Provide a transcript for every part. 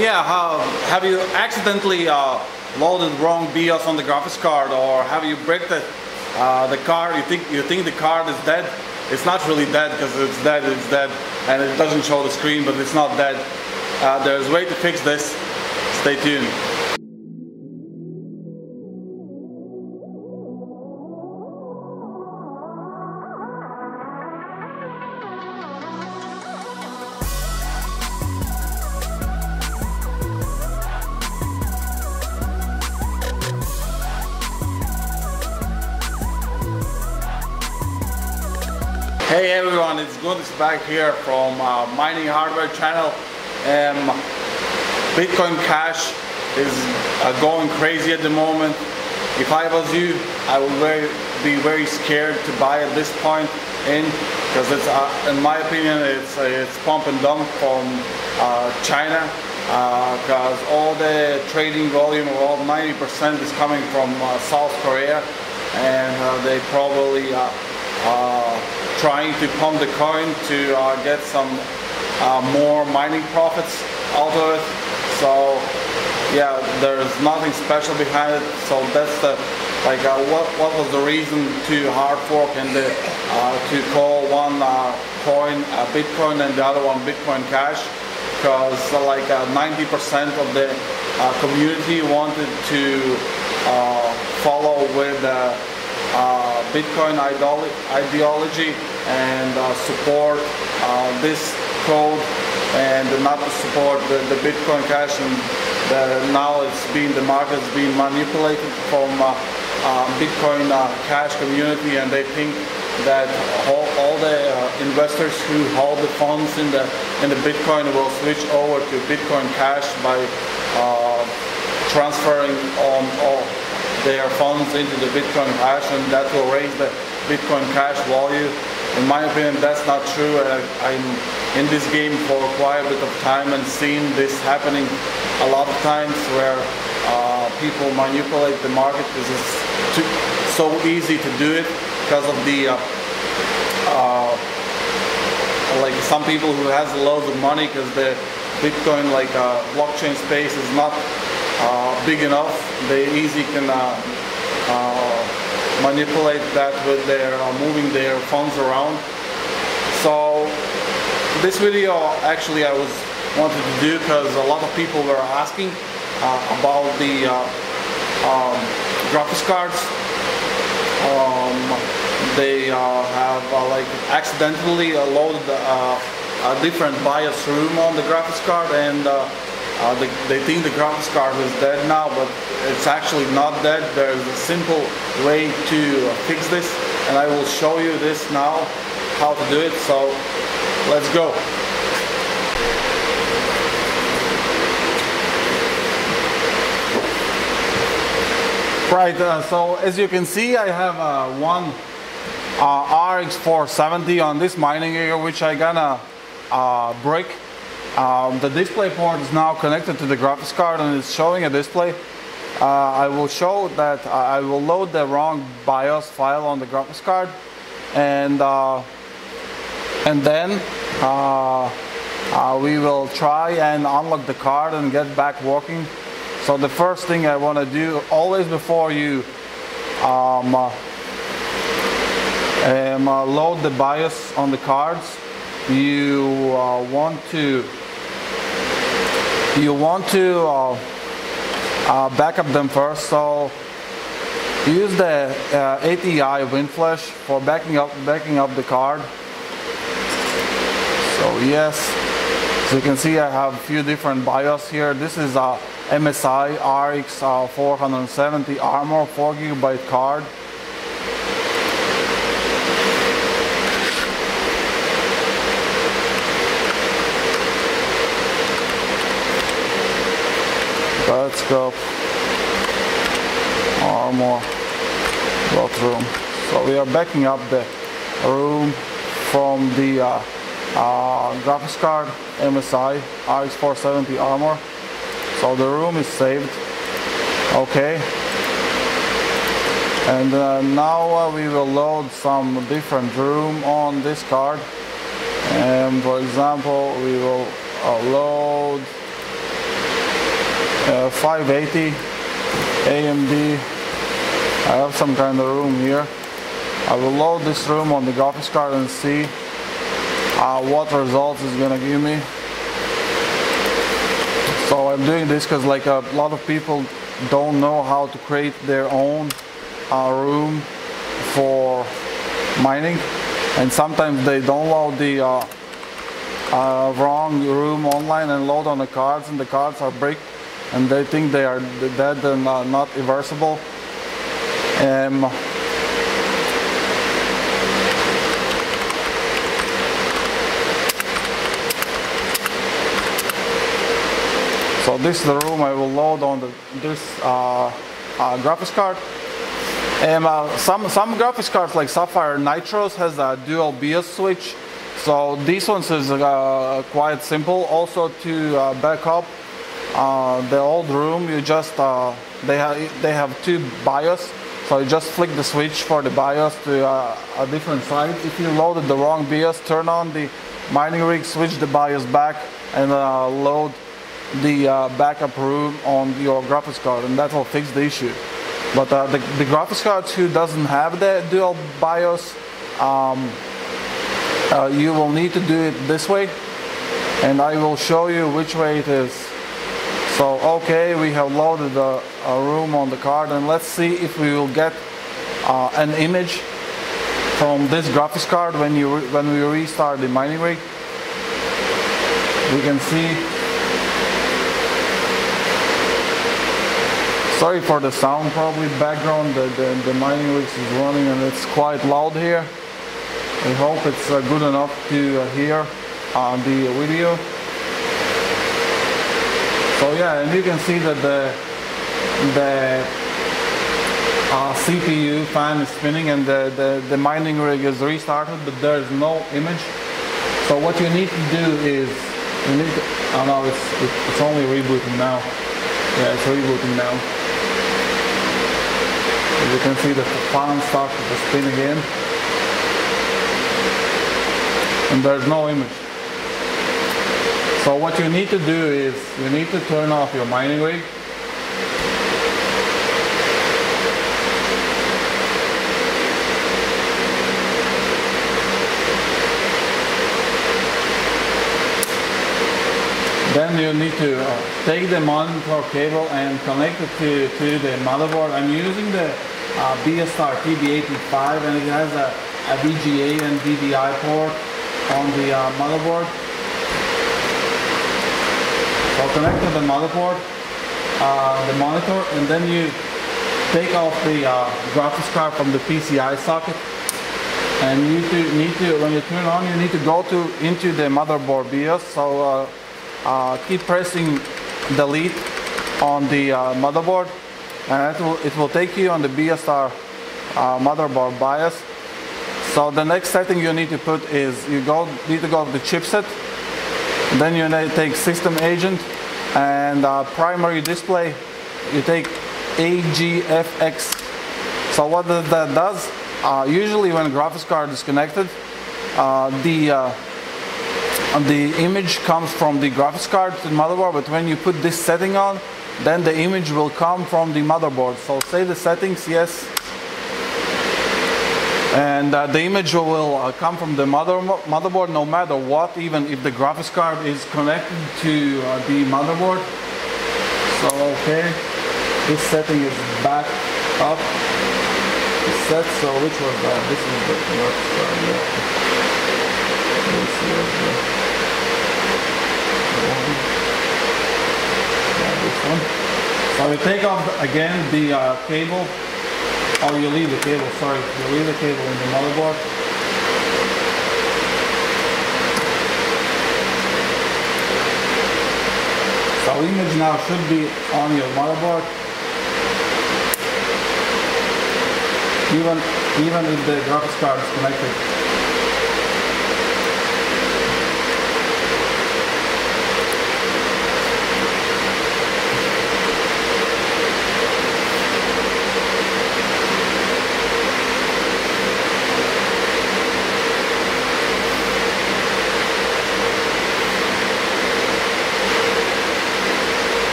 yeah, have you accidentally loaded wrong BIOS on the graphics card, or have you bricked the card? You think the card is dead? It's not really dead, because it's dead, and it doesn't show the screen, but it's not dead. There's a way to fix this. Stay tuned. Hey everyone, it's Gundis back here from Mining Hardware channel. Bitcoin Cash is going crazy at the moment. If I was you, I would be very scared to buy at this point in, because it's, in my opinion, it's pump and dump from China, because all the trading volume, all 90% is coming from South Korea, and they probably trying to pump the coin to get some more mining profits out of it. So yeah, there's nothing special behind it. So that's the what was the reason to hard fork and to call one coin Bitcoin and the other one Bitcoin Cash? Because 90% of the community wanted to follow with Bitcoin ideology and support this code, and not to support the Bitcoin Cash. And now the market is being manipulated from Bitcoin Cash community, and they think that all the investors who hold the funds in the Bitcoin will switch over to Bitcoin Cash by transferring on all their funds into the Bitcoin Cash, and that will raise the Bitcoin Cash value. In my opinion, that's not true. I'm in this game for quite a bit of time and seen this happening a lot of times, where people manipulate the market because it's so easy to do it, because of the some people who has loads of money, because the Bitcoin blockchain space is not big enough. They easily can manipulate that with their moving their funds around. So this video actually I wanted to do because a lot of people were asking about the graphics cards. They have accidentally loaded a different BIOS room on the graphics card, and they think the graphics card is dead now, but it's actually not dead. There's a simple way to fix this, and I will show you this now, how to do it. So let's go. Right, so as you can see, I have one RX 470 on this mining area, which I gonna break. The display port is now connected to the graphics card, and it's showing a display. I will show that I will load the wrong BIOS file on the graphics card, and then we will try and unlock the card and get back working. So the first thing I want to do, always before you load the BIOS on the cards, you want to back up them first. So use the ATI WinFlash for backing up the card. So yes, so you can see I have a few different BIOS here. This is a MSI RX 470 Armor 4GB card. Let's go. Armor both room. So we are backing up the room from the graphics card MSI RX 470 Armor. So the room is saved. Okay. And now we will load some different room on this card. And for example, we will load 580 AMD. I have some kind of room here. I will load this room on the graphics card and see what results it's gonna give me. So I'm doing this because like a lot of people don't know how to create their own room for mining, and sometimes they download the wrong room online and load on the cards, and the cards are bricked and they think they are dead and not reversible. So this is the room I will load on this graphics card. And some graphics cards like Sapphire Nitros has a dual BIOS switch. So these ones is quite simple. Also to back up the old room, you just they have two BIOS. So you just flick the switch for the BIOS to a different side. If you loaded the wrong BIOS, turn on the mining rig, switch the BIOS back, and load the backup room on your graphics card, and that will fix the issue. But the graphics card who doesn't have the dual BIOS, you will need to do it this way, and I will show you which way it is. So okay, we have loaded a room on the card, and let's see if we will get an image from this graphics card when we restart the mining rig. We can see. Sorry for the sound, probably background. The mining rig is running and it's quite loud here. I hope it's good enough to hear the video. So yeah, and you can see that the CPU fan is spinning and the mining rig is restarted, but there is no image. So what you need to do is you need to, oh no, it's only rebooting now. Yeah, it's rebooting now. As you can see, the fan started to spin again, and there's no image. So what you need to do is you need to turn off your mining rig. Then you need to take the monitor cable and connect it to the motherboard. I'm using the BSR TB85, and it has a VGA and DVI port on the motherboard. So connect to the motherboard, the monitor, and then you take off the graphics card from the PCI socket. And you need to when you turn on, you need to go into the motherboard BIOS. So keep pressing delete on the motherboard, and it will take you on the BSR motherboard BIOS. So the next setting you need to put is need to go to the chipset, then you need to take system agent, and primary display you take AGFX. So what that does, usually when a graphics card is connected, the image comes from the graphics card to the motherboard, but when you put this setting on, then the image will come from the motherboard. So save the settings, yes, and the image will come from the motherboard no matter what, even if the graphics card is connected to the motherboard. So okay, this setting is back up, set. So which was that? This is the graphics card, yeah. This one. So you take off again the cable, or you leave the cable, sorry, you leave the cable in the motherboard. So image now should be on your motherboard, even if the graphics card is connected.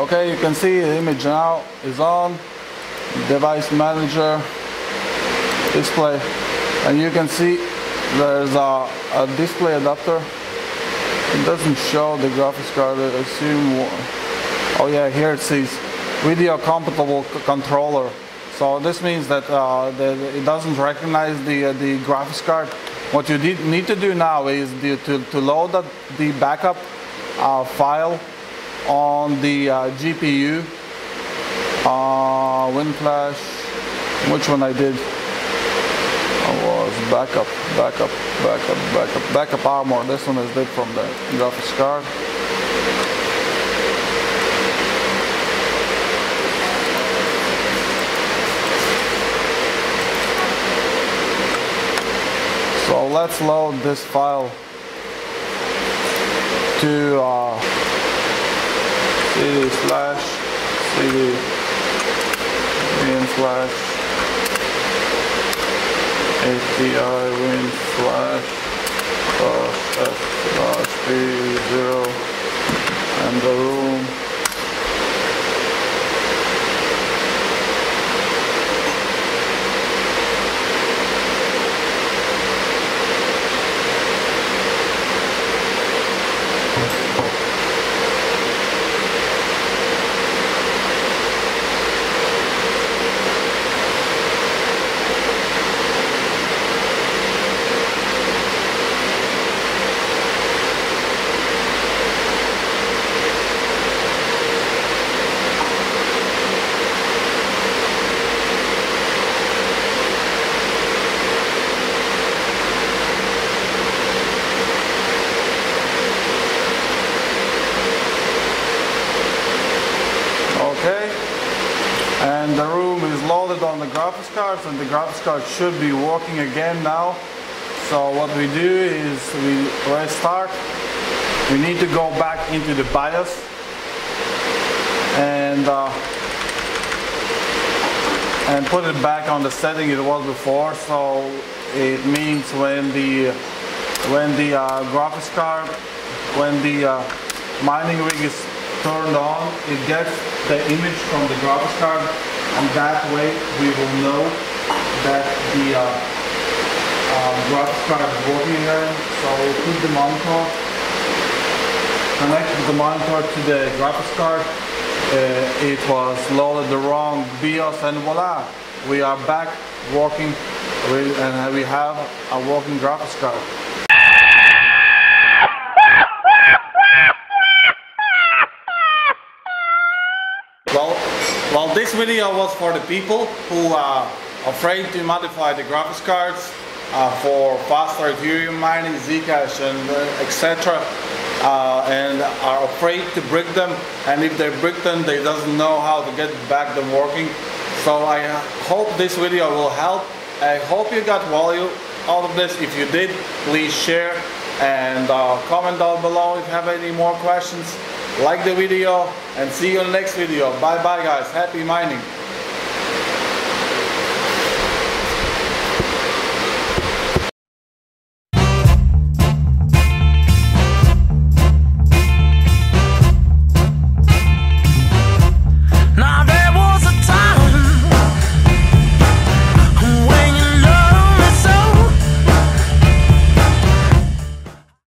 Okay, you can see the image now is on. Device manager, display, and you can see there's a display adapter. It doesn't show the graphics card, I assume. Oh yeah, here it says video compatible controller. So this means that, it doesn't recognize the graphics card. What you need to do now is to load the backup file on the GPU. WinFlash, which one I did? Was backup armor. This one is did from the graphics card. So let's load this file to cd/cd win/ATI win/f/p0 and the room. And the room is loaded on the graphics cards, and the graphics card should be working again now. So what we do is we restart. We need to go back into the BIOS and put it back on the setting it was before. So it means when the graphics card, when the mining rig is turned on, it gets the image from the graphics card, and that way we will know that the graphics card is working again. So we'll put the monitor, connect the monitor to the graphics card. It was loaded the wrong BIOS, and voila, we are back working and we have a working graphics card. Well, this video was for the people who are afraid to modify the graphics cards for faster Ethereum mining, Zcash, and etc. And are afraid to brick them, and if they brick them, they doesn't know how to get back them working. So I hope this video will help. I hope you got value out of this. If you did, please share and comment down below if you have any more questions. Like the video, and see you in the next video. Bye bye guys, happy mining.